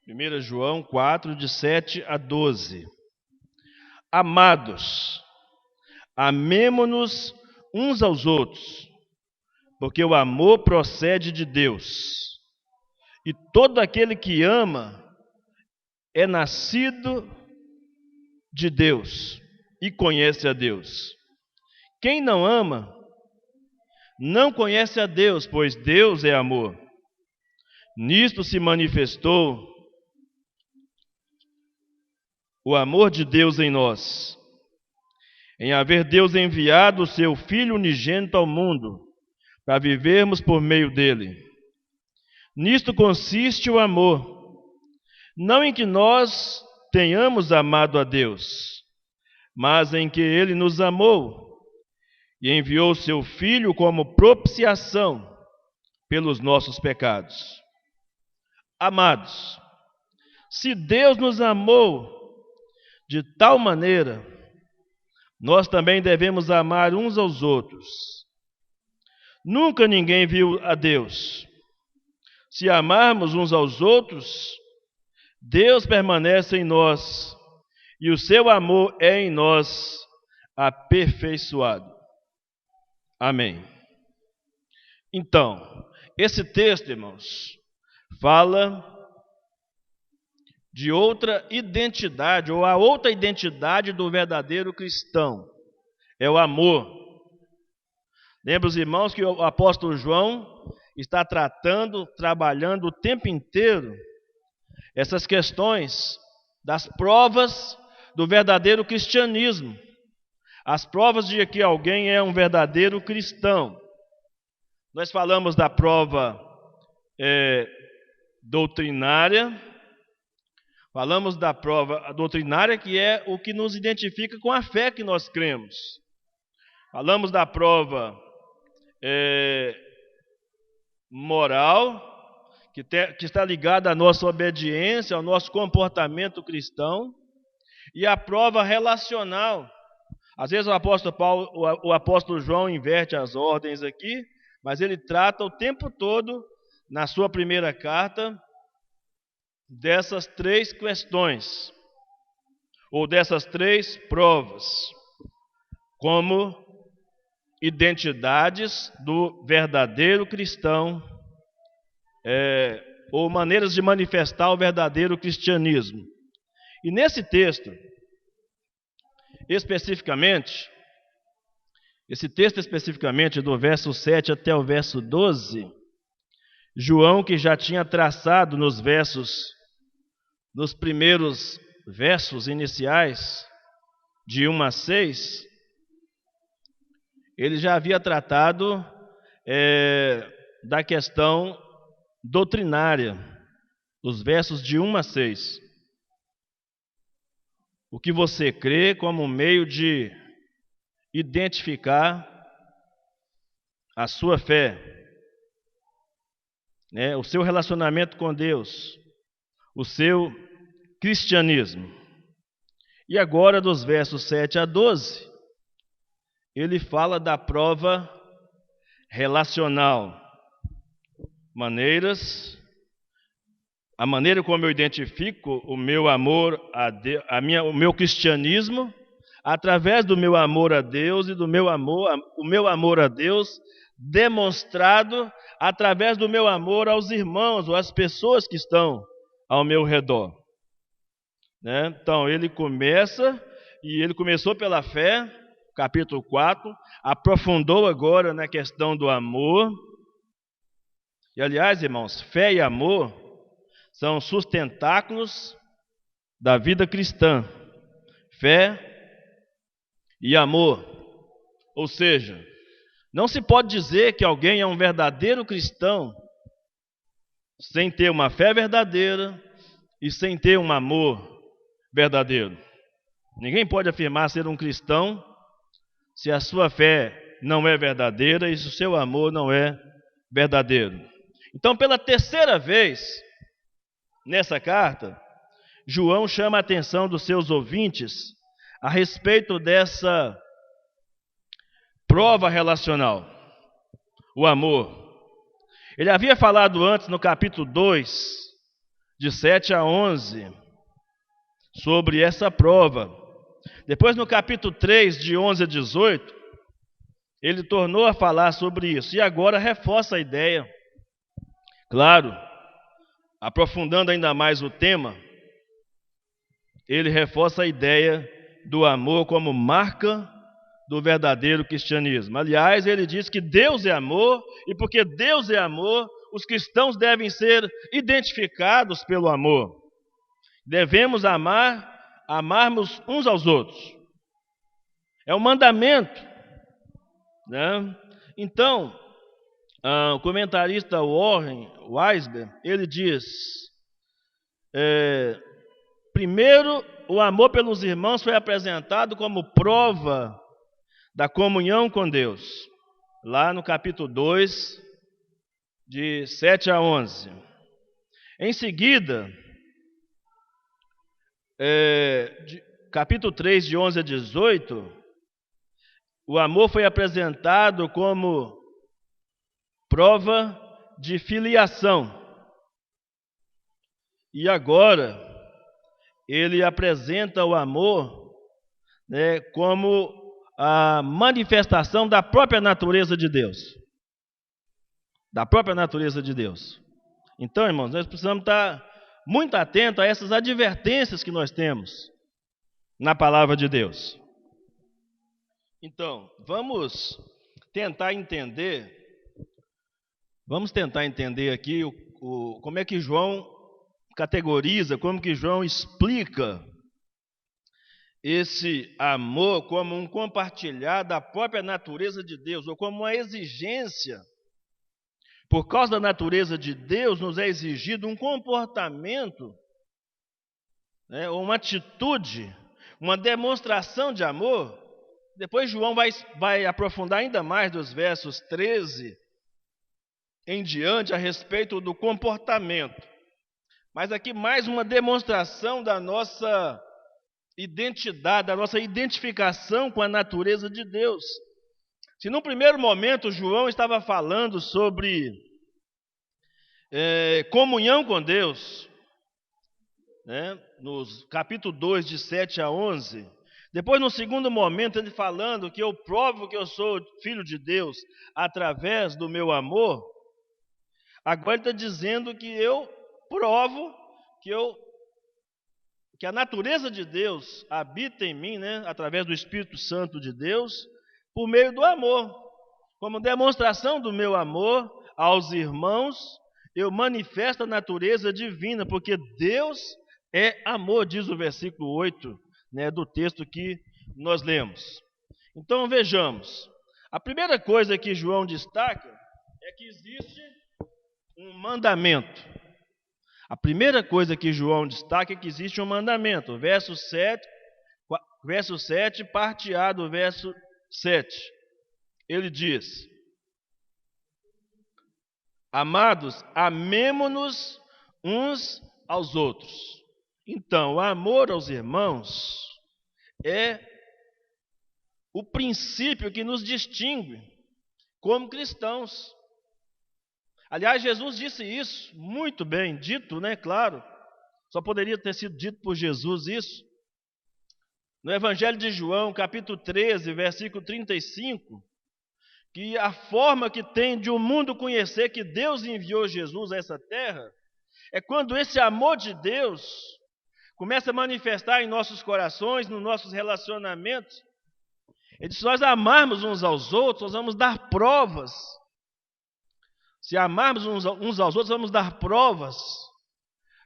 1 João 4, de 7 a 12. Amados, amemo-nos uns aos outros, porque o amor procede de Deus. E todo aquele que ama é nascido de Deus e conhece a Deus. Quem não ama não conhece a Deus, pois Deus é amor. Nisto se manifestou o amor de Deus em nós, em haver Deus enviado o seu Filho unigênito ao mundo, para vivermos por meio dele. Nisto consiste o amor, não em que nós tenhamos amado a Deus, mas em que ele nos amou e enviou o seu Filho como propiciação pelos nossos pecados. Amados, se Deus nos amou de tal maneira, nós também devemos amar uns aos outros. Nunca ninguém viu a Deus. Se amarmos uns aos outros, Deus permanece em nós e o seu amor é em nós aperfeiçoado. Amém. Então, esse texto, irmãos, fala de outra identidade, ou a outra identidade do verdadeiro cristão, é o amor. Lembra os irmãos que o apóstolo João está trabalhando o tempo inteiro essas questões das provas do verdadeiro cristianismo, as provas de que alguém é um verdadeiro cristão. Nós falamos da prova doutrinária, falamos da prova doutrinária, que é o que nos identifica com a fé que nós cremos. Falamos da prova moral, que está ligada à nossa obediência, ao nosso comportamento cristão, e a prova relacional. Às vezes o apóstolo João inverte as ordens aqui, mas ele trata o tempo todo, na sua primeira carta, dessas três questões, ou dessas três provas, como identidades do verdadeiro cristão, ou maneiras de manifestar o verdadeiro cristianismo. E nesse texto, especificamente, do verso 7 até o verso 12, João, que já tinha traçado nos primeiros versos iniciais, de 1 a 6, ele já havia tratado da questão doutrinária, os versos de 1 a 6. O que você crê como meio de identificar a sua fé, o seu relacionamento com Deus, o seu cristianismo. E agora, dos versos 7 a 12, ele fala da prova relacional. A maneira como eu identifico o meu amor a Deus, o meu cristianismo, através do meu amor a Deus e o meu amor a Deus demonstrado através do meu amor aos irmãos ou às pessoas que estão ao meu redor. Então, ele começou pela fé, capítulo 4, aprofundou agora na questão do amor. E, aliás, irmãos, fé e amor são sustentáculos da vida cristã. Fé e amor. Ou seja, não se pode dizer que alguém é um verdadeiro cristão sem ter uma fé verdadeira e sem ter um amor verdadeiro. Ninguém pode afirmar ser um cristão se a sua fé não é verdadeira e se o seu amor não é verdadeiro. Então, pela terceira vez nessa carta, João chama a atenção dos seus ouvintes a respeito dessa prova relacional, o amor. Ele havia falado antes, no capítulo 2, de 7 a 11, sobre essa prova. Depois, no capítulo 3, de 11 a 18, ele tornou a falar sobre isso. E agora reforça a ideia. Claro, aprofundando ainda mais o tema, ele reforça a ideia do amor como marca do verdadeiro cristianismo. Aliás, ele diz que Deus é amor, e porque Deus é amor, os cristãos devem ser identificados pelo amor. Devemos amarmos uns aos outros. É um mandamento, né? Então, o comentarista Warren Weisberg, ele diz, primeiro, o amor pelos irmãos foi apresentado como prova da comunhão com Deus, lá no capítulo 2, de 7 a 11. Em seguida, capítulo 3, de 11 a 18, o amor foi apresentado como prova de filiação. E agora, ele apresenta o amor, né, como a manifestação da própria natureza de Deus. Da própria natureza de Deus. Então, irmãos, nós precisamos estar muito atentos a essas advertências que nós temos na palavra de Deus. Então, vamos tentar entender aqui como é que João categoriza, como que João explica esse amor como um compartilhar da própria natureza de Deus, ou como uma exigência. Por causa da natureza de Deus, nos é exigido um comportamento, né, uma atitude, uma demonstração de amor. Depois João vai aprofundar ainda mais dos versos 13 em diante a respeito do comportamento. Mas aqui mais uma demonstração da nossa identidade, da nossa identificação com a natureza de Deus. Se no primeiro momento João estava falando sobre comunhão com Deus, né, nos capítulo 2, de 7 a 11, depois no segundo momento ele falando que eu provo que eu sou filho de Deus através do meu amor, agora ele está dizendo que eu provo que a natureza de Deus habita em mim, né, através do Espírito Santo de Deus, por meio do amor. Como demonstração do meu amor aos irmãos, eu manifesto a natureza divina, porque Deus é amor, diz o versículo 8, né, do texto que nós lemos. Então vejamos, a primeira coisa que João destaca é que existe um mandamento. A primeira coisa que João destaca é que existe um mandamento. Verso 7, parte A do verso 7. Ele diz: amados, amemo-nos uns aos outros. Então, o amor aos irmãos é o princípio que nos distingue como cristãos. Aliás, Jesus disse isso, muito bem dito, né? Claro, só poderia ter sido dito por Jesus isso. No Evangelho de João, capítulo 13, versículo 35, que a forma que tem de o mundo conhecer que Deus enviou Jesus a essa terra, é quando esse amor de Deus começa a manifestar em nossos corações, nos nossos relacionamentos. E se nós amarmos uns aos outros, nós vamos dar provas. Se amarmos uns aos outros, vamos dar provas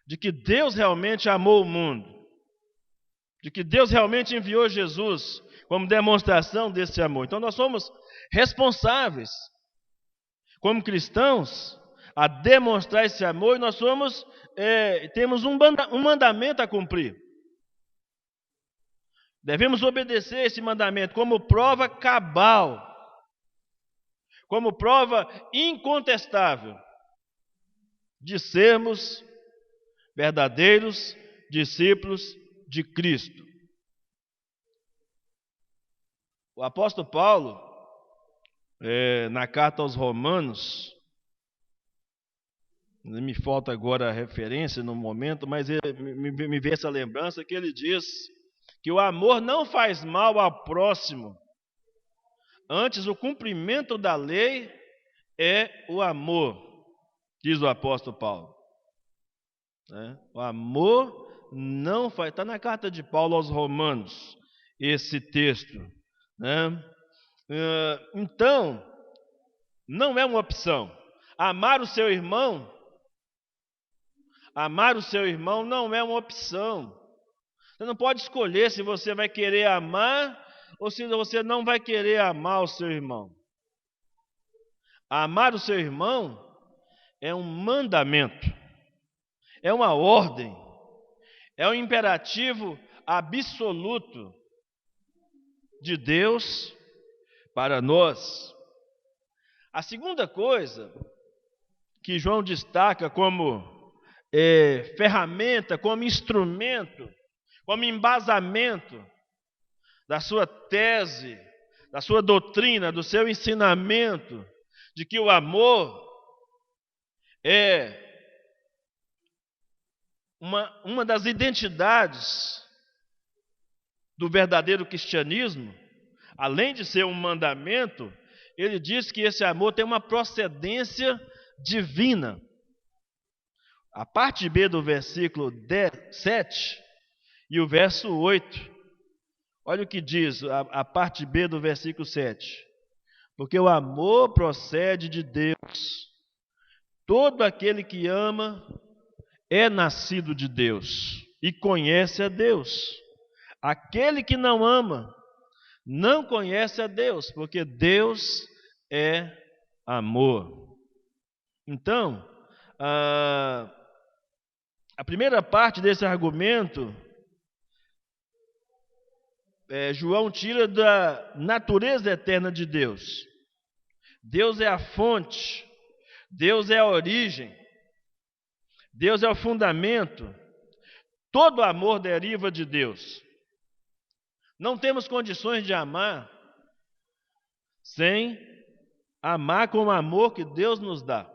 de que Deus realmente amou o mundo, de que Deus realmente enviou Jesus como demonstração desse amor. Então nós somos responsáveis, como cristãos, a demonstrar esse amor, e nós temos um mandamento a cumprir. Devemos obedecer esse mandamento como prova cabal, como prova incontestável de sermos verdadeiros discípulos de Cristo. O apóstolo Paulo, na carta aos Romanos, me falta agora a referência no momento, mas me vê essa lembrança que ele diz que o amor não faz mal ao próximo. Antes, o cumprimento da lei é o amor, diz o apóstolo Paulo. O amor não faz... Está na carta de Paulo aos Romanos, esse texto. Então, não é uma opção. Amar o seu irmão não é uma opção. Você não pode escolher se você vai querer amar ou se você não vai querer amar o seu irmão. Amar o seu irmão é um mandamento, é uma ordem, é um imperativo absoluto de Deus para nós. A segunda coisa que João destaca como ferramenta, como instrumento, como embasamento da sua tese, da sua doutrina, do seu ensinamento, de que o amor é uma das identidades do verdadeiro cristianismo, além de ser um mandamento, ele diz que esse amor tem uma procedência divina. A parte B do versículo 7 e o verso 8. Olha o que diz a parte B do versículo 7. Porque o amor procede de Deus. Todo aquele que ama é nascido de Deus e conhece a Deus. Aquele que não ama não conhece a Deus, porque Deus é amor. Então, a primeira parte desse argumento, João tira da natureza eterna de Deus. Deus é a fonte, Deus é a origem, Deus é o fundamento. Todo amor deriva de Deus. Não temos condições de amar sem amar com o amor que Deus nos dá.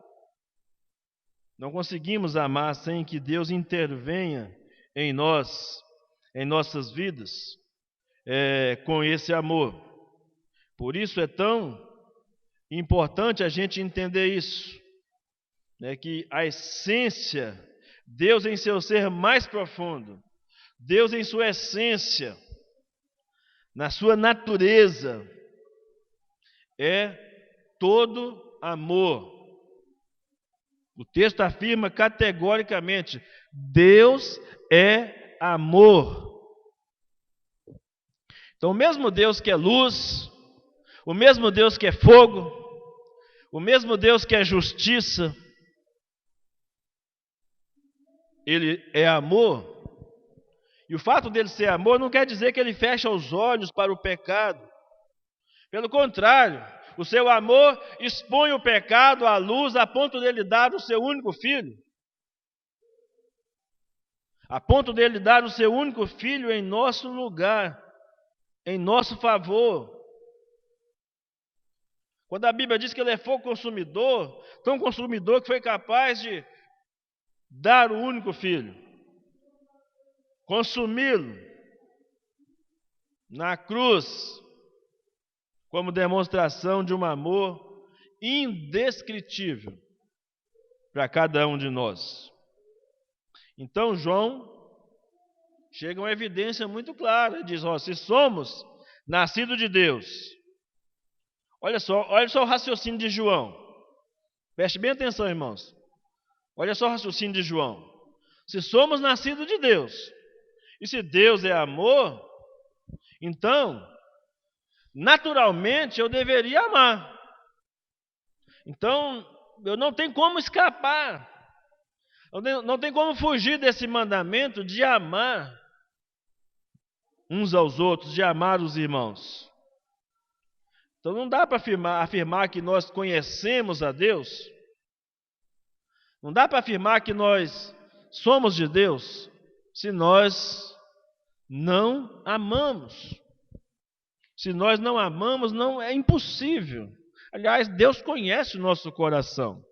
Não conseguimos amar sem que Deus intervenha em nós, em nossas vidas, com esse amor. Por isso é tão importante a gente entender isso, que a essência, Deus em seu ser mais profundo, Deus em sua essência, na sua natureza, é todo amor. O texto afirma categoricamente: Deus é amor. Então, o mesmo Deus que é luz, o mesmo Deus que é fogo, o mesmo Deus que é justiça, Ele é amor. E o fato dele ser amor não quer dizer que ele fecha os olhos para o pecado. Pelo contrário, o seu amor expõe o pecado à luz a ponto dele dar o seu único filho. A ponto dele dar o seu único filho em nosso lugar, em nosso favor. Quando a Bíblia diz que ele é fogo consumidor, tão consumidor que foi capaz de dar o único filho, consumi-lo na cruz, como demonstração de um amor indescritível para cada um de nós. Então João chega a uma evidência muito clara, diz: se somos nascidos de Deus, olha só o raciocínio de João, preste bem atenção, irmãos, olha só o raciocínio de João. Se somos nascidos de Deus, e se Deus é amor, então, naturalmente eu deveria amar. Então, eu não tenho como escapar, não tem como fugir desse mandamento de amar uns aos outros, de amar os irmãos. Então não dá para afirmar que nós conhecemos a Deus, não dá para afirmar que nós somos de Deus, se nós não amamos. Se nós não amamos, não é impossível. Aliás, Deus conhece o nosso coração.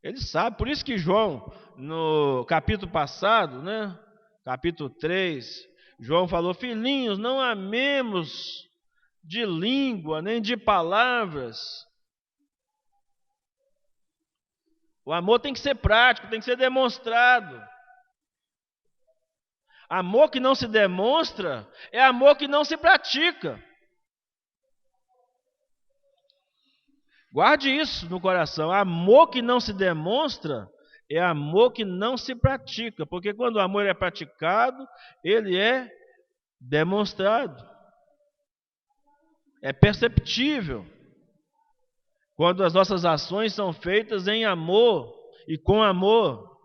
Ele sabe, por isso que João, no capítulo passado, né, capítulo 3, João falou: filhinhos, não amemos de língua, nem de palavras. O amor tem que ser prático, tem que ser demonstrado. Amor que não se demonstra é amor que não se pratica. Guarde isso no coração. Amor que não se demonstra é amor que não se pratica. Porque quando o amor é praticado, ele é demonstrado. É perceptível. Quando as nossas ações são feitas em amor e com amor.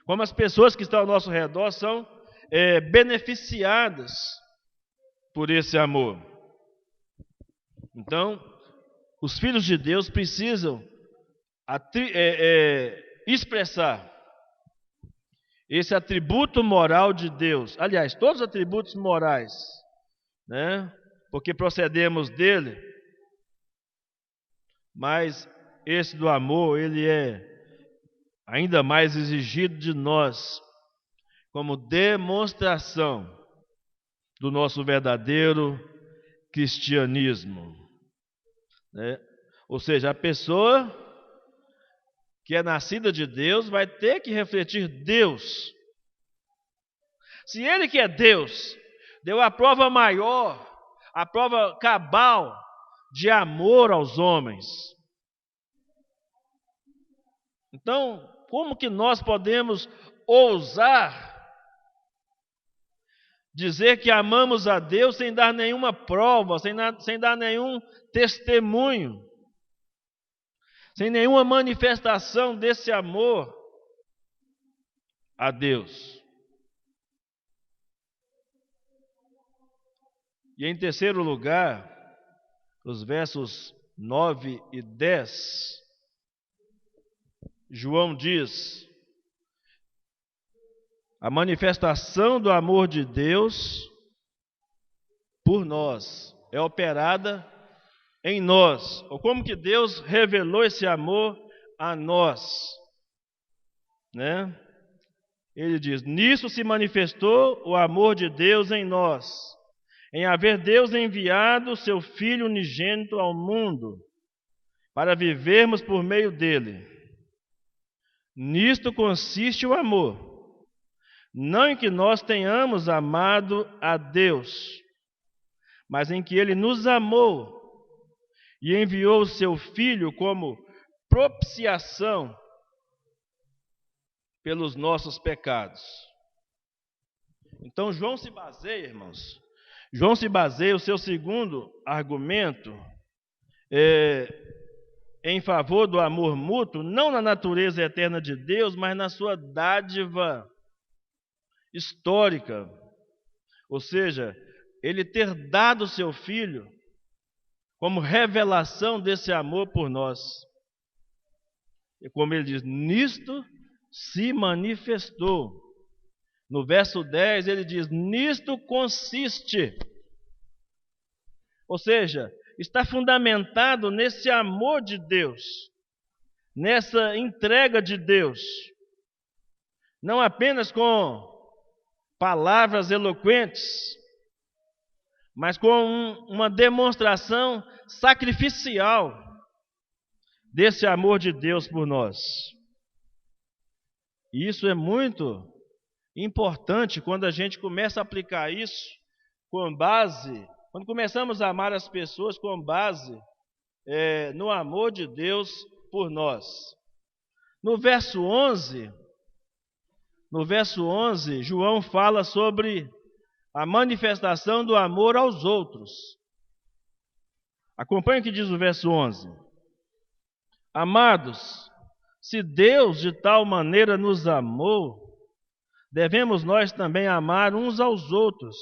Como as pessoas que estão ao nosso redor são beneficiadas por esse amor. Então, os filhos de Deus precisam expressar esse atributo moral de Deus. Aliás, todos os atributos morais, né? Porque procedemos dele. Mas esse do amor, ele é ainda mais exigido de nós, como demonstração do nosso verdadeiro cristianismo. Né? Ou seja, a pessoa que é nascida de Deus vai ter que refletir Deus. Se ele que é Deus deu a prova maior, a prova cabal de amor aos homens, então, como que nós podemos ousar dizer que amamos a Deus sem dar nenhuma prova, sem dar nenhum testemunho, sem nenhuma manifestação desse amor a Deus? E em terceiro lugar, os versos 9 e 10, João diz: a manifestação do amor de Deus por nós é operada em nós. Ou como que Deus revelou esse amor a nós, né? Ele diz: nisso se manifestou o amor de Deus em nós, em haver Deus enviado o seu Filho unigênito ao mundo, para vivermos por meio dele. Nisto consiste o amor, não em que nós tenhamos amado a Deus, mas em que ele nos amou e enviou o seu Filho como propiciação pelos nossos pecados. Então João se baseia, irmãos, o seu segundo argumento em favor do amor mútuo, não na natureza eterna de Deus, mas na sua dádiva histórica. Ou seja, ele ter dado o seu Filho como revelação desse amor por nós. E como ele diz, nisto se manifestou. No verso 10 ele diz: nisto consiste. Ou seja, está fundamentado nesse amor de Deus, nessa entrega de Deus, não apenas com palavras eloquentes, mas com uma demonstração sacrificial desse amor de Deus por nós. E isso é muito importante quando a gente começa a aplicar isso quando começamos a amar as pessoas com base no amor de Deus por nós. No verso 11, João fala sobre a manifestação do amor aos outros. Acompanhe o que diz o verso 11. Amados, se Deus de tal maneira nos amou, devemos nós também amar uns aos outros.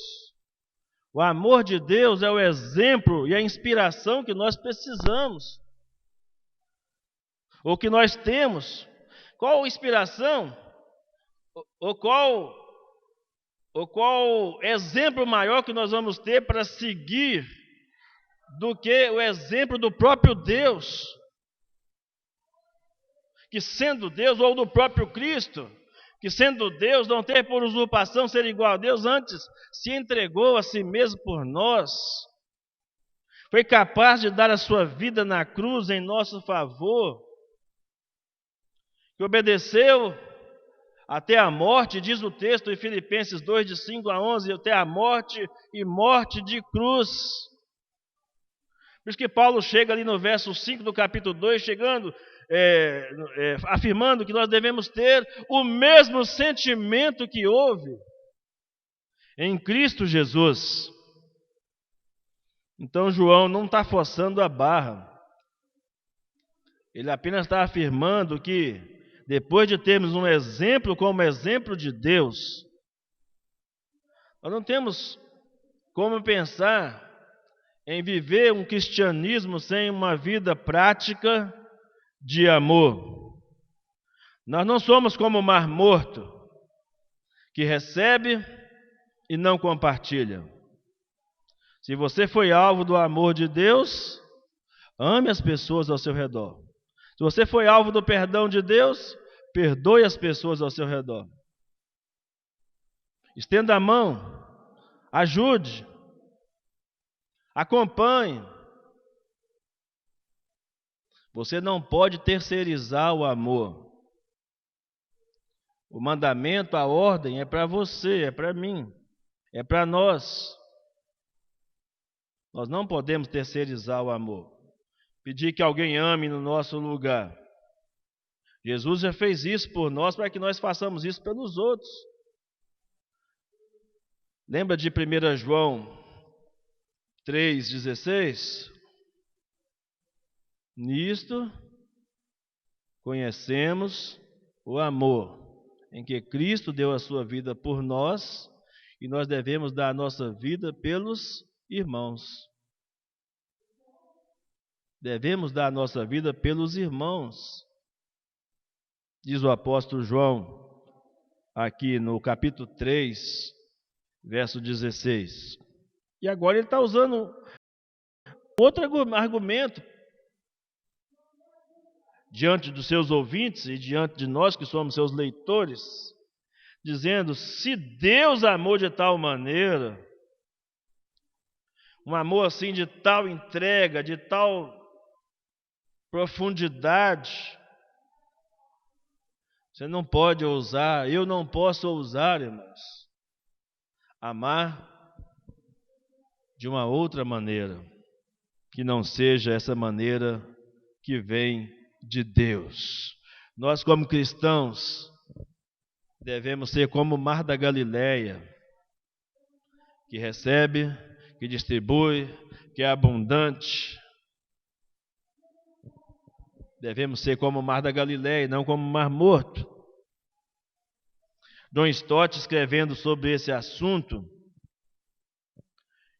O amor de Deus é o exemplo e a inspiração que nós precisamos, ou que nós temos. Qual inspiração? Ou qual exemplo maior que nós vamos ter para seguir do que o exemplo do próprio Deus? que sendo Deus, ou do próprio Cristo, que sendo Deus, não ter por usurpação ser igual a Deus, antes se entregou a si mesmo por nós, foi capaz de dar a sua vida na cruz em nosso favor, que obedeceu até a morte, diz o texto em Filipenses 2, de 5 a 11, até a morte e morte de cruz. Por isso que Paulo chega ali no verso 5 do capítulo 2, afirmando que nós devemos ter o mesmo sentimento que houve em Cristo Jesus. Então João não está forçando a barra. Ele apenas está afirmando que, depois de termos um exemplo como exemplo de Deus, nós não temos como pensar em viver um cristianismo sem uma vida prática de amor. Nós não somos como o Mar Morto, que recebe e não compartilha. Se você foi alvo do amor de Deus, ame as pessoas ao seu redor. Se você foi alvo do perdão de Deus, perdoe as pessoas ao seu redor. Estenda a mão, ajude, acompanhe. Você não pode terceirizar o amor. O mandamento, a ordem é para você, é para mim, é para nós. Nós não podemos terceirizar o amor. Pedir que alguém ame no nosso lugar. Jesus já fez isso por nós para que nós façamos isso pelos outros. Lembra de 1 João 3,16? Nisto conhecemos o amor, em que Cristo deu a sua vida por nós, e nós devemos dar a nossa vida pelos irmãos. Devemos dar a nossa vida pelos irmãos. Diz o apóstolo João, aqui no capítulo 3, verso 16. E agora ele está usando outro argumento diante dos seus ouvintes e diante de nós que somos seus leitores, dizendo: se Deus amou de tal maneira, um amor assim de tal entrega, de tal profundidade, você não pode ousar, eu não posso ousar, irmãos, amar de uma outra maneira, que não seja essa maneira que vem de Deus. Nós, como cristãos, devemos ser como o Mar da Galileia, que recebe, que distribui, que é abundante. Devemos ser como o Mar da Galileia, não como o Mar Morto. John Stott, escrevendo sobre esse assunto,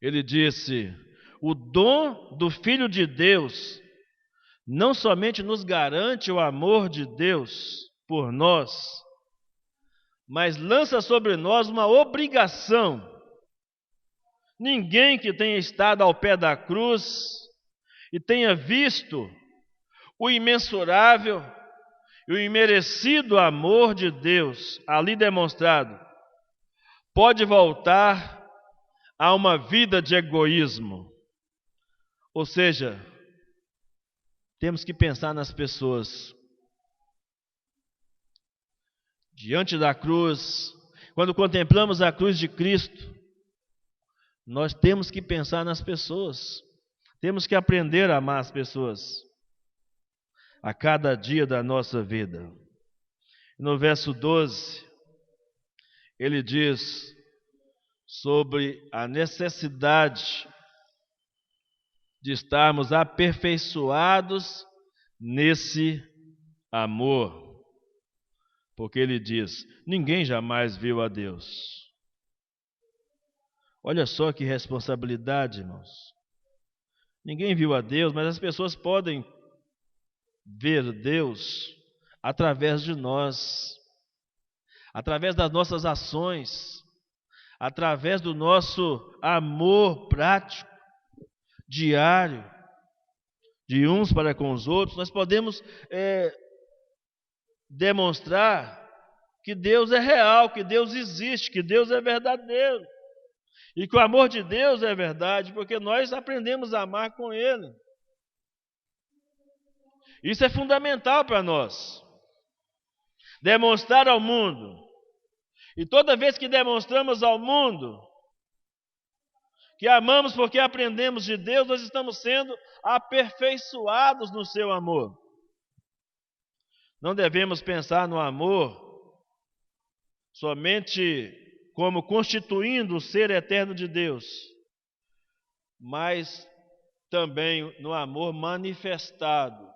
ele disse: o dom do Filho de Deus não somente nos garante o amor de Deus por nós, mas lança sobre nós uma obrigação. Ninguém que tenha estado ao pé da cruz e tenha visto o imensurável e o imerecido amor de Deus ali demonstrado, pode voltar a uma vida de egoísmo. Ou seja, temos que pensar nas pessoas. Diante da cruz, quando contemplamos a cruz de Cristo, nós temos que pensar nas pessoas. Temos que aprender a amar as pessoas a cada dia da nossa vida. No verso 12, ele diz sobre a necessidade de estarmos aperfeiçoados nesse amor. Porque ele diz: ninguém jamais viu a Deus. Olha só que responsabilidade, irmãos. Ninguém viu a Deus, mas as pessoas podem ver Deus através de nós, através das nossas ações, através do nosso amor prático, diário, de uns para com os outros. Nós podemos demonstrar que Deus é real, que Deus existe, que Deus é verdadeiro. E que o amor de Deus é verdade, porque nós aprendemos a amar com Ele. Isso é fundamental para nós. Demonstrar ao mundo. E toda vez que demonstramos ao mundo que amamos porque aprendemos de Deus, nós estamos sendo aperfeiçoados no seu amor. Não devemos pensar no amor somente como constituindo o ser eterno de Deus, mas também no amor manifestado,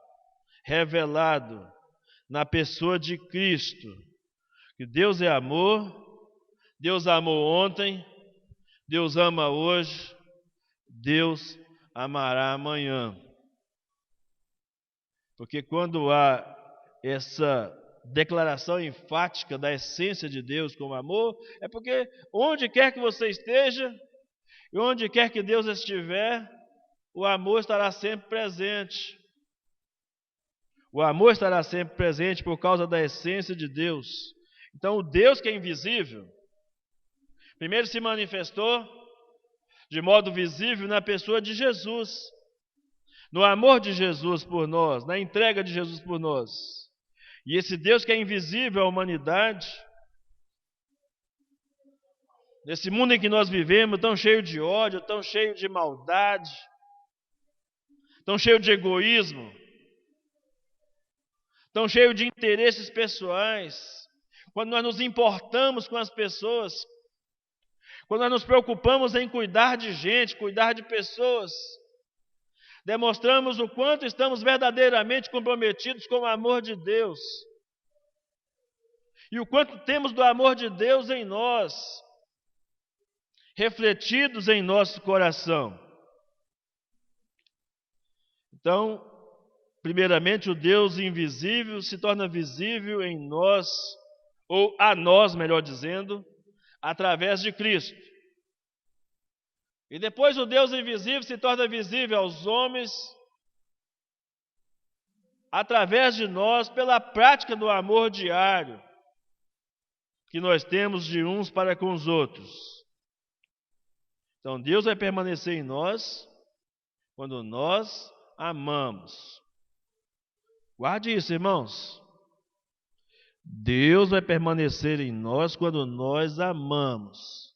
revelado na pessoa de Cristo. Que Deus é amor, Deus amou ontem, Deus ama hoje, Deus amará amanhã. Porque quando há essa declaração enfática da essência de Deus como amor, é porque onde quer que você esteja, e onde quer que Deus estiver, o amor estará sempre presente. O amor estará sempre presente por causa da essência de Deus. Então, o Deus que é invisível, primeiro se manifestou de modo visível na pessoa de Jesus, no amor de Jesus por nós, na entrega de Jesus por nós. E esse Deus que é invisível à humanidade, nesse mundo em que nós vivemos, tão cheio de ódio, tão cheio de maldade, tão cheio de egoísmo, tão cheio de interesses pessoais, quando nós nos importamos com as pessoas, quando nós nos preocupamos em cuidar de gente, cuidar de pessoas, demonstramos o quanto estamos verdadeiramente comprometidos com o amor de Deus. E o quanto temos do amor de Deus em nós, refletidos em nosso coração. Então, primeiramente, o Deus invisível se torna visível em nós, ou a nós, melhor dizendo, através de Cristo. E depois o Deus invisível se torna visível aos homens, através de nós, pela prática do amor diário que nós temos de uns para com os outros. Então, Deus vai permanecer em nós quando nós amamos. Guarde isso, irmãos. Deus vai permanecer em nós quando nós amamos.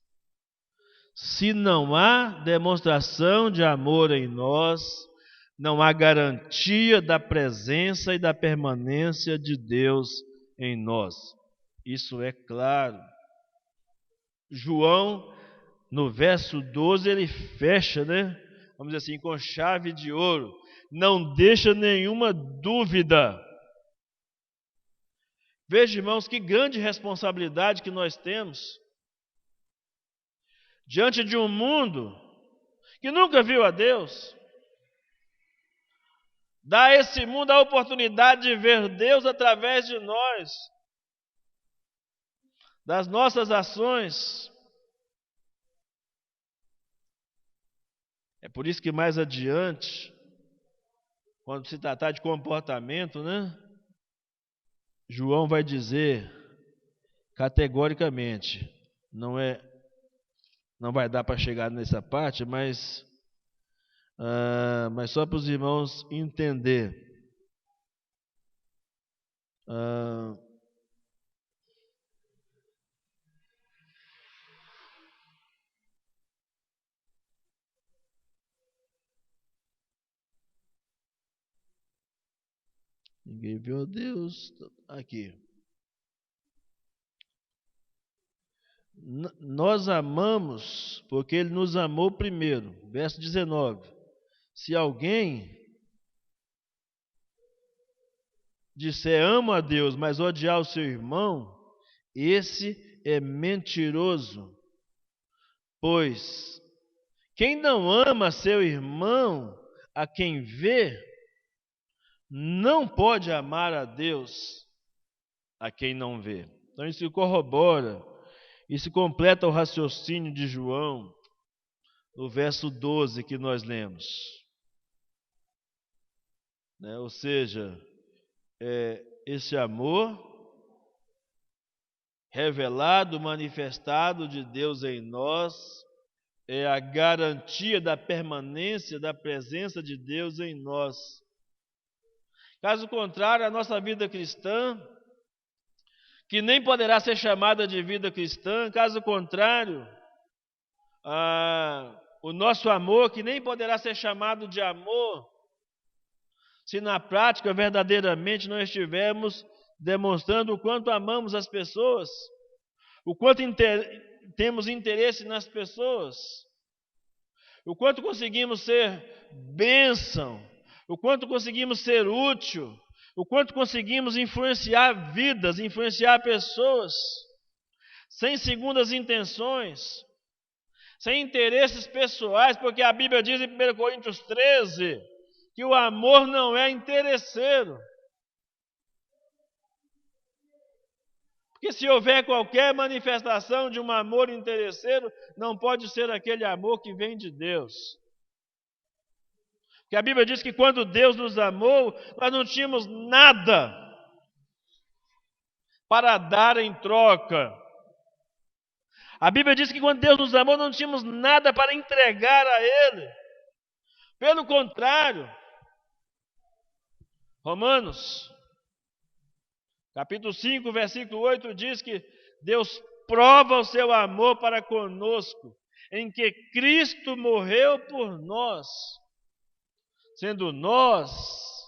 Se não há demonstração de amor em nós, não há garantia da presença e da permanência de Deus em nós. Isso é claro. João, no verso 12, ele fecha, vamos dizer assim, com chave de ouro. Não deixa nenhuma dúvida. Veja, irmãos, que grande responsabilidade que nós temos diante de um mundo que nunca viu a Deus. Dá a esse mundo a oportunidade de ver Deus através de nós, das nossas ações. É por isso que mais adiante, quando se tratar de comportamento, João vai dizer categoricamente, não vai dar para chegar nessa parte, mas só para os irmãos entender. Ninguém viu Deus. Aqui. Nós amamos porque Ele nos amou primeiro. Verso 19. Se alguém disser amo a Deus, mas odiar o seu irmão, esse é mentiroso. Pois quem não ama seu irmão, a quem vê, não pode amar a Deus, a quem não vê. Então isso corrobora, isso completa o raciocínio de João, no verso 12 que nós lemos. Ou seja, esse amor revelado, manifestado de Deus em nós, é a garantia da permanência da presença de Deus em nós. Caso contrário, a nossa vida cristã, que nem poderá ser chamada de vida cristã, caso contrário, o nosso amor, que nem poderá ser chamado de amor, se na prática verdadeiramente não estivermos demonstrando o quanto amamos as pessoas, o quanto temos interesse nas pessoas, o quanto conseguimos ser bênção, o quanto conseguimos ser útil, o quanto conseguimos influenciar vidas, influenciar pessoas, sem segundas intenções, sem interesses pessoais, porque a Bíblia diz em 1 Coríntios 13 que o amor não é interesseiro. Porque se houver qualquer manifestação de um amor interesseiro, não pode ser aquele amor que vem de Deus. Porque a Bíblia diz que quando Deus nos amou, nós não tínhamos nada para dar em troca. A Bíblia diz que quando Deus nos amou, não tínhamos nada para entregar a Ele. Pelo contrário, Romanos, capítulo 5, versículo 8, diz que Deus prova o seu amor para conosco, em que Cristo morreu por nós, sendo nós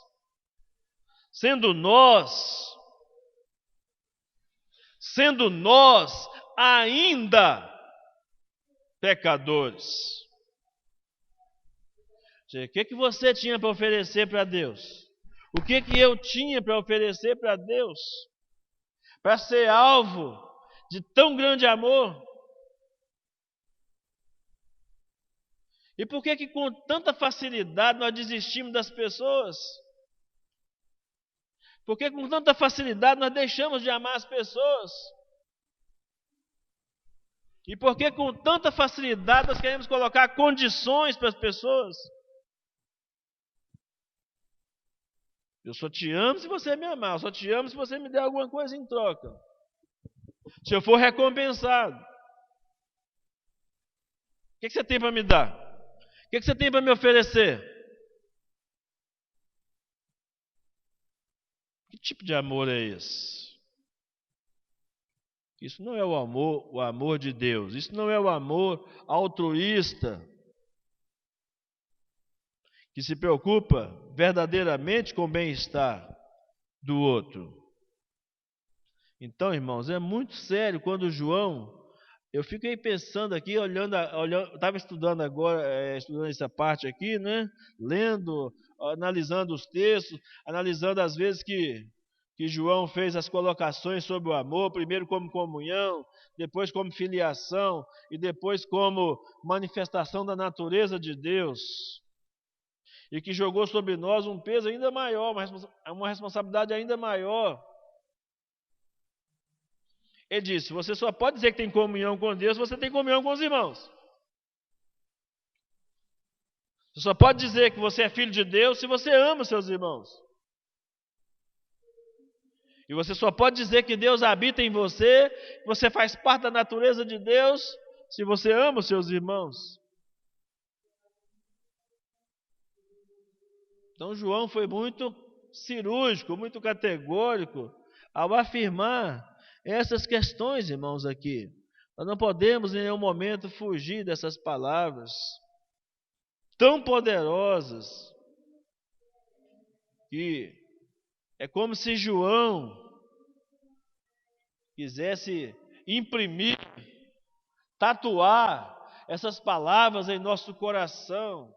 ainda pecadores. O que você tinha para oferecer para Deus? O que eu tinha para oferecer para Deus? Para ser alvo de tão grande amor? E por que com tanta facilidade nós desistimos das pessoas? Por que com tanta facilidade nós deixamos de amar as pessoas? E por que com tanta facilidade nós queremos colocar condições para as pessoas? Eu só te amo se você me amar, eu só te amo se você me der alguma coisa em troca. Se eu for recompensado. O que você tem para me dar? O que você tem para me oferecer? Que tipo de amor é esse? Isso não é o amor de Deus. Isso não é o amor altruísta, que se preocupa verdadeiramente com o bem-estar do outro. Então, irmãos, é muito sério quando João, eu fiquei pensando aqui, olhando, estava estudando agora, estudando essa parte aqui, né? Lendo, analisando os textos, analisando as vezes que João fez as colocações sobre o amor, primeiro como comunhão, depois como filiação e depois como manifestação da natureza de Deus. E que jogou sobre nós um peso ainda maior, uma responsabilidade ainda maior. Ele disse, você só pode dizer que tem comunhão com Deus se você tem comunhão com os irmãos. Você só pode dizer que você é filho de Deus se você ama os seus irmãos. E você só pode dizer que Deus habita em você, que você faz parte da natureza de Deus, se você ama os seus irmãos. Então João foi muito cirúrgico, muito categórico ao afirmar essas questões, irmãos, aqui. Nós não podemos em nenhum momento fugir dessas palavras tão poderosas, que é como se João quisesse imprimir, tatuar essas palavras em nosso coração,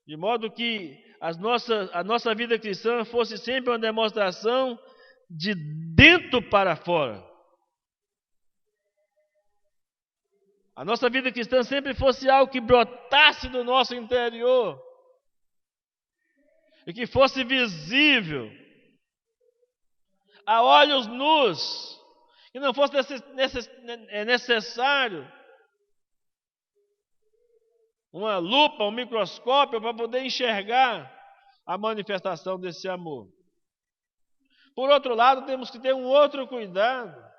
de modo que a nossa vida cristã fosse sempre uma demonstração de dentro para fora. A nossa vida cristã sempre fosse algo que brotasse do nosso interior e que fosse visível a olhos nus, que não fosse necessário uma lupa, um microscópio para poder enxergar a manifestação desse amor. Por outro lado, temos que ter um outro cuidado.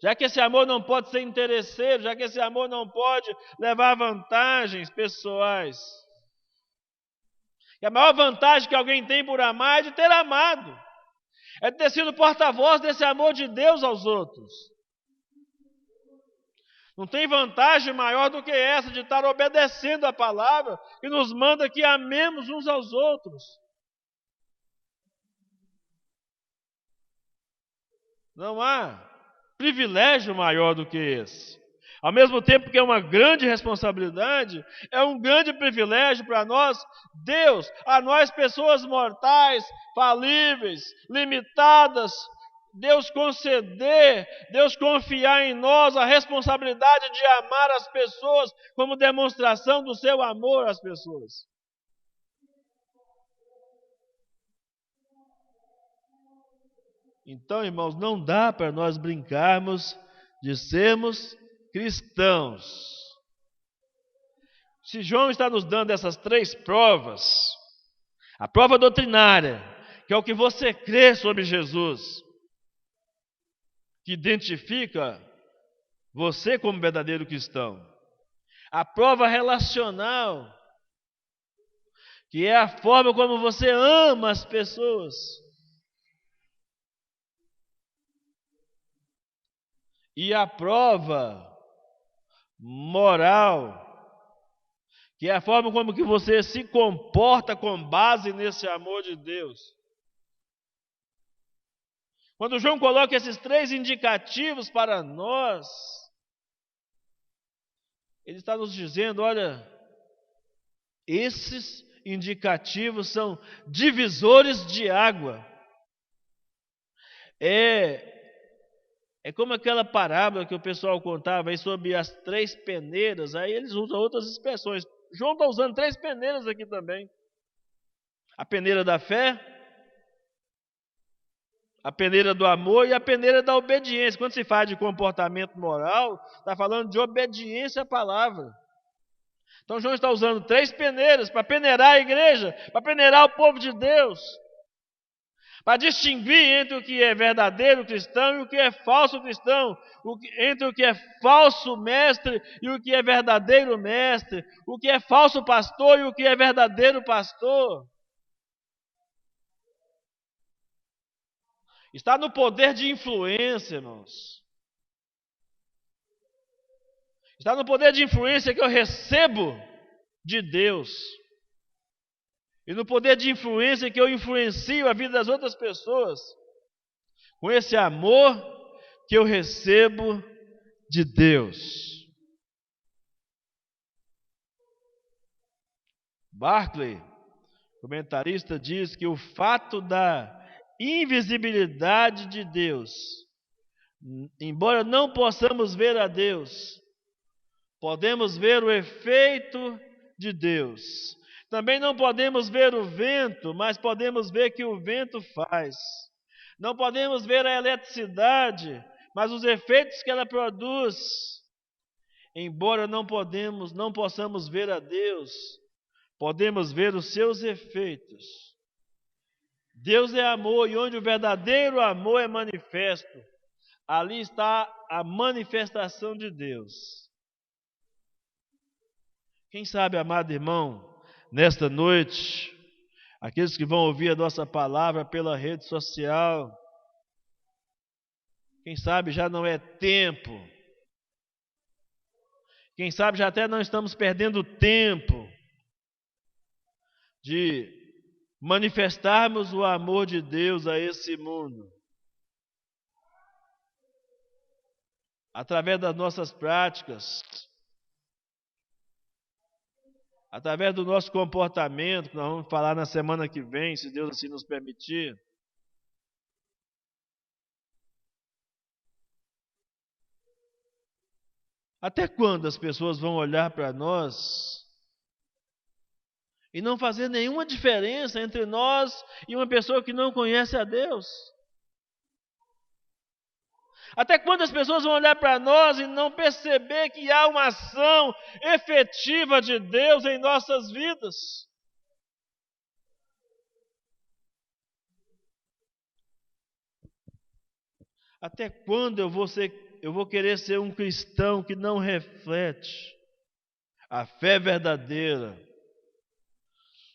Já que esse amor não pode ser interesseiro, já que esse amor não pode levar vantagens pessoais. E a maior vantagem que alguém tem por amar é de ter amado. É de ter sido porta-voz desse amor de Deus aos outros. Não tem vantagem maior do que essa de estar obedecendo a palavra que nos manda que amemos uns aos outros. Não há privilégio maior do que esse. Ao mesmo tempo que é uma grande responsabilidade, é um grande privilégio para nós, Deus, a nós pessoas mortais, falíveis, limitadas, Deus conceder, Deus confiar em nós a responsabilidade de amar as pessoas como demonstração do seu amor às pessoas. Então, irmãos, não dá para nós brincarmos de sermos cristãos. Se João está nos dando essas 3 provas, a prova doutrinária, que é o que você crê sobre Jesus, que identifica você como verdadeiro cristão. A prova relacional, que é a forma como você ama as pessoas. E a prova moral, que é a forma como que você se comporta com base nesse amor de Deus. Quando João coloca esses 3 indicativos para nós, ele está nos dizendo, olha, esses indicativos são divisores de água. É como aquela parábola que o pessoal contava aí sobre as 3 peneiras, aí eles usam outras expressões. João está usando 3 peneiras aqui também. A peneira da fé, a peneira do amor e a peneira da obediência. Quando se fala de comportamento moral, está falando de obediência à palavra. Então João está usando 3 peneiras para peneirar a igreja, para peneirar o povo de Deus. Para distinguir entre o que é verdadeiro cristão e o que é falso cristão, entre o que é falso mestre e o que é verdadeiro mestre, o que é falso pastor e o que é verdadeiro pastor. Está no poder de influência, irmãos. Está no poder de influência que eu recebo de Deus. E no poder de influência que eu influencio a vida das outras pessoas, com esse amor que eu recebo de Deus. Barclay, comentarista, diz que o fato da invisibilidade de Deus, embora não possamos ver a Deus, podemos ver o efeito de Deus. Também não podemos ver o vento, mas podemos ver que o vento faz. Não podemos ver a eletricidade, mas os efeitos que ela produz. Embora não possamos ver a Deus, podemos ver os seus efeitos. Deus é amor, e onde o verdadeiro amor é manifesto, ali está a manifestação de Deus. Quem sabe, amado irmão, nesta noite, aqueles que vão ouvir a nossa palavra pela rede social, quem sabe já não é tempo, quem sabe já até não estamos perdendo tempo de manifestarmos o amor de Deus a esse mundo, através das nossas práticas, através do nosso comportamento, que nós vamos falar na semana que vem, se Deus assim nos permitir. Até quando as pessoas vão olhar para nós e não fazer nenhuma diferença entre nós e uma pessoa que não conhece a Deus? Até quando as pessoas vão olhar para nós e não perceber que há uma ação efetiva de Deus em nossas vidas? Até quando eu vou querer ser um cristão que não reflete a fé verdadeira,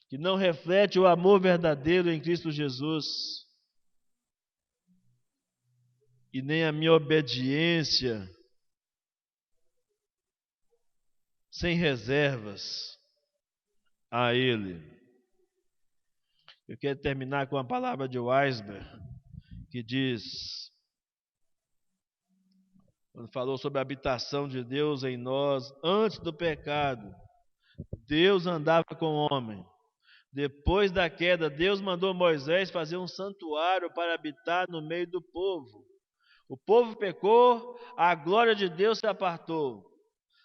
que não reflete o amor verdadeiro em Cristo Jesus, e nem a minha obediência sem reservas a Ele? Eu quero terminar com a palavra de Weisberg, que diz, quando falou sobre a habitação de Deus em nós, antes do pecado, Deus andava com o homem. Depois da queda, Deus mandou Moisés fazer um santuário para habitar no meio do povo. O povo pecou, a glória de Deus se apartou.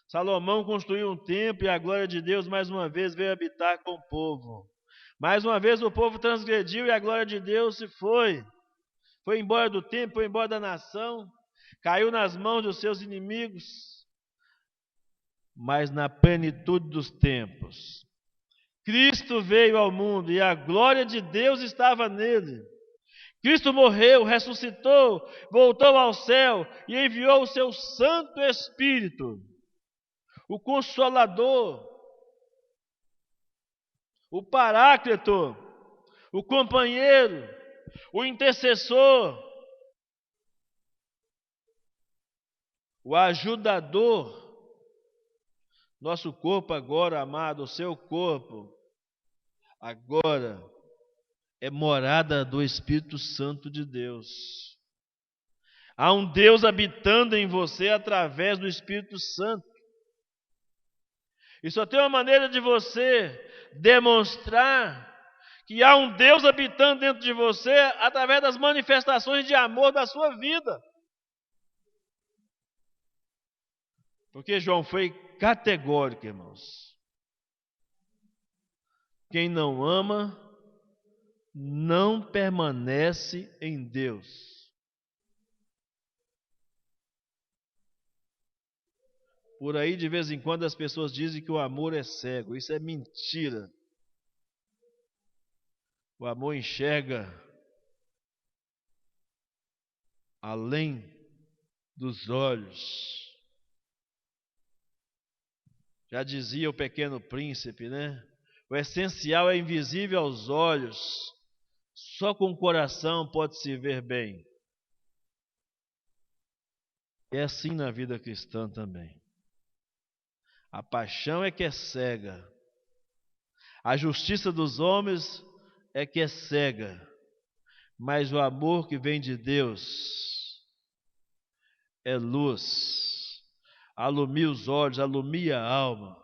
Salomão construiu um templo e a glória de Deus mais uma vez veio habitar com o povo. Mais uma vez o povo transgrediu e a glória de Deus se foi. Foi embora do templo, foi embora da nação, caiu nas mãos dos seus inimigos. Mas na plenitude dos tempos, Cristo veio ao mundo e a glória de Deus estava nele. Cristo morreu, ressuscitou, voltou ao céu e enviou o seu Santo Espírito, o Consolador, o Paráclito, o companheiro, o intercessor, o ajudador. Nosso corpo agora, amado, o seu corpo, agora é morada do Espírito Santo de Deus. Há um Deus habitando em você através do Espírito Santo. E só tem uma maneira de você demonstrar que há um Deus habitando dentro de você através das manifestações de amor da sua vida. Porque João foi categórico, irmãos. Quem não ama não permanece em Deus. Por aí, de vez em quando, as pessoas dizem que o amor é cego. Isso é mentira. O amor enxerga além dos olhos. Já dizia o Pequeno Príncipe, né? O essencial é invisível aos olhos. Só com o coração pode se ver bem. É assim na vida cristã também. A paixão é que é cega. A justiça dos homens é que é cega. Mas o amor que vem de Deus é luz. Alumia os olhos, alumia a alma.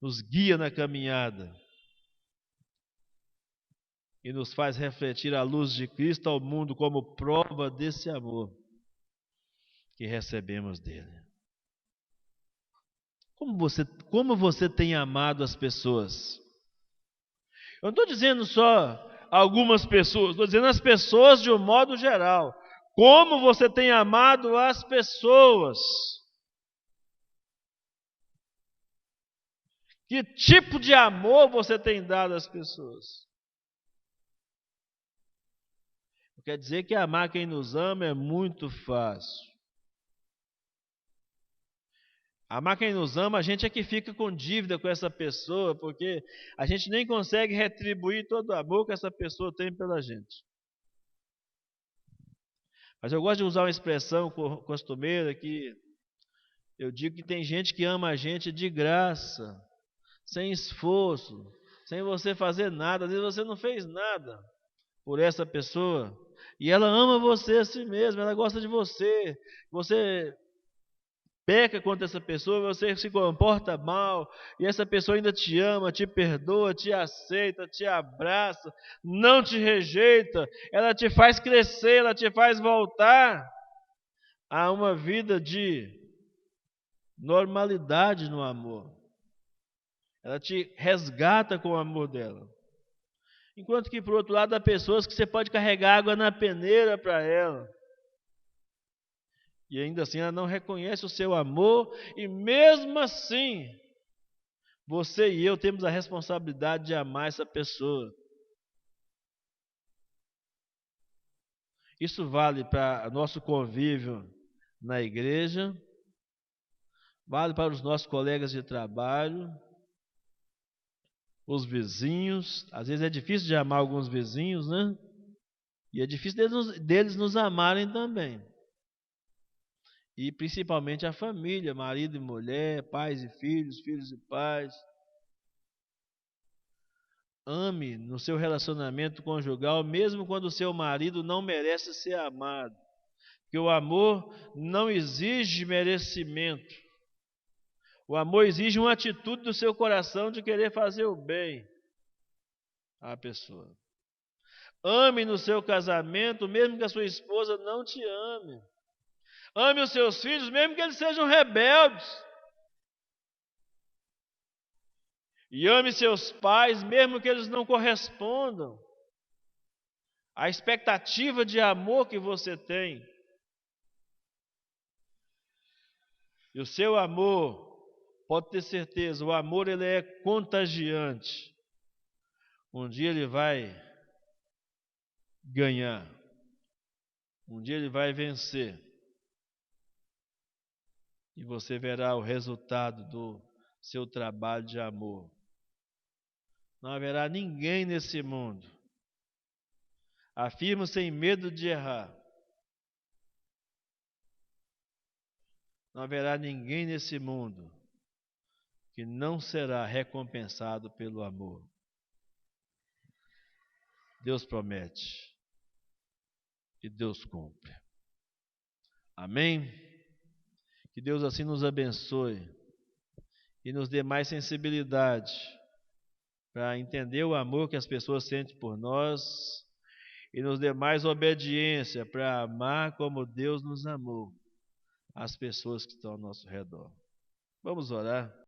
Nos guia na caminhada. E nos faz refletir a luz de Cristo ao mundo como prova desse amor que recebemos dele. Como você tem amado as pessoas? Eu não estou dizendo só algumas pessoas, estou dizendo as pessoas de um modo geral. Como você tem amado as pessoas? Que tipo de amor você tem dado às pessoas? Quer dizer que amar quem nos ama é muito fácil. Amar quem nos ama, a gente é que fica com dívida com essa pessoa, porque a gente nem consegue retribuir todo o amor que essa pessoa tem pela gente. Mas eu gosto de usar uma expressão costumeira que eu digo que tem gente que ama a gente de graça, sem esforço, sem você fazer nada. Às vezes você não fez nada por essa pessoa e ela ama você a si mesma, ela gosta de você. Você peca contra essa pessoa, você se comporta mal, e essa pessoa ainda te ama, te perdoa, te aceita, te abraça, não te rejeita, ela te faz crescer, ela te faz voltar a uma vida de normalidade no amor. Ela te resgata com o amor dela. Enquanto que, por outro lado, há pessoas que você pode carregar água na peneira para ela. E ainda assim ela não reconhece o seu amor, e mesmo assim, você e eu temos a responsabilidade de amar essa pessoa. Isso vale para nosso convívio na igreja, vale para os nossos colegas de trabalho, os vizinhos. Às vezes é difícil de amar alguns vizinhos, né? E é difícil deles nos amarem também. E principalmente a família, marido e mulher, pais e filhos, filhos e pais. Ame no seu relacionamento conjugal, mesmo quando o seu marido não merece ser amado. Porque o amor não exige merecimento. O amor exige uma atitude do seu coração de querer fazer o bem à pessoa. Ame no seu casamento, mesmo que a sua esposa não te ame. Ame os seus filhos, mesmo que eles sejam rebeldes. E ame seus pais, mesmo que eles não correspondam à expectativa de amor que você tem. E o seu amor, pode ter certeza, o amor ele é contagiante. Um dia ele vai ganhar. Um dia ele vai vencer. E você verá o resultado do seu trabalho de amor. Não haverá ninguém nesse mundo, afirmo sem medo de errar, não haverá ninguém nesse mundo que não será recompensado pelo amor. Deus promete e Deus cumpre. Amém? Que Deus assim nos abençoe e nos dê mais sensibilidade para entender o amor que as pessoas sentem por nós e nos dê mais obediência para amar como Deus nos amou as pessoas que estão ao nosso redor. Vamos orar.